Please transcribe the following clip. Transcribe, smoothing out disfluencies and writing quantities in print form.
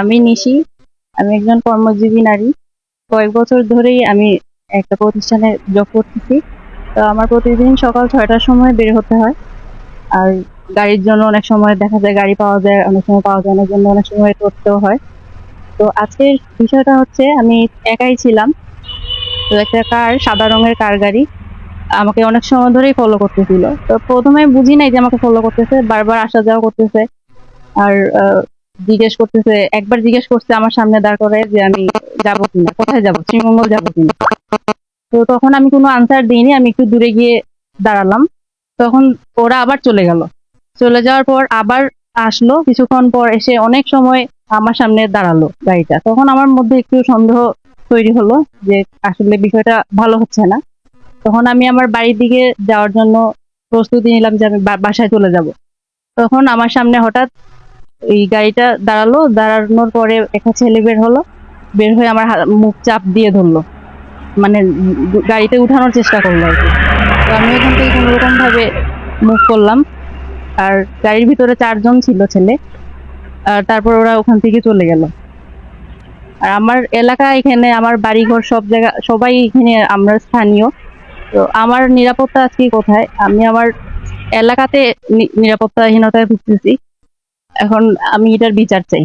আমি নিশি। আমি একজন কর্মজীবী নারী। কয়েক বছর ধরেই আমি একটা প্রতিষ্ঠানে জব করতেছি। তো আমার প্রতিদিন সকাল ৬টার সময় বের হতে হয়। আর গাড়ির জন্য অনেক সময় দেখা যায় গাড়ি পাওয়া যায়, অনেক সময় পাওয়া যায় না, জন্য অনেক সময় করতেও হয়। তো আজকের বিষয়টা হচ্ছে আমি একাই ছিলাম। তো একটা সাদা রঙের গাড়ি আমাকে অনেক সময় ধরেই ফলো করতেছিল। তো প্রথমে বুঝি নাই যে আমাকে ফলো করতেছে, বারবার আসা যাওয়া করতেছে। আর জিজ্ঞেস করতেছে, একবার জিজ্ঞেস করছে আমার সামনে দাঁড় করে যে আমি যাবো কিনা, কোথায় যাবো, শ্রীমঙ্গল যাবো কিনা। তো তখন আমি কোনো আনসার দিইনি, আমি একটু দূরে গিয়ে দাঁড়ালাম। তখন ওরা আবার চলে গেল। চলে যাওয়ার পর আবার আসলো, কিছুক্ষণ পর এসে অনেক সময় আমার সামনে দাঁড়ালো গাড়িটা। তখন আমার মধ্যে একটু সন্দেহ তৈরি হলো যে আসলে বিষয়টা ভালো হচ্ছে না। তখন আমি আমার বাড়ির দিকে যাওয়ার জন্য প্রস্তুতি নিলাম যে আমি বাসায় চলে যাব। তখন আমার সামনে হঠাৎ এই গাড়িটা দাঁড়ালো, দাঁড়ানোর পরে একটা ছেলে বের হলো। বের হয়ে আমার মুখ চাপ দিয়ে ধরলো, মানে গাড়িতে উঠানোর চেষ্টা করলো আর কি। তো আমি ওখান থেকে কোনো রকম ভাবে মুভ করলাম। আর গাড়ির ভিতরে ৪ জন ছিল ছেলে। আর তারপর ওরা ওখান থেকে চলে গেল। আর আমার এলাকা এখানে, আমার বাড়িঘর সব জায়গা, সবাই এখানে আমরা স্থানীয়। তো আমার নিরাপত্তা আজকে কোথায়? আমি আমার এলাকাতে নিরাপত্তাহীনতায় ভুগতেছি। এখন আমি এটার বিচার চাই।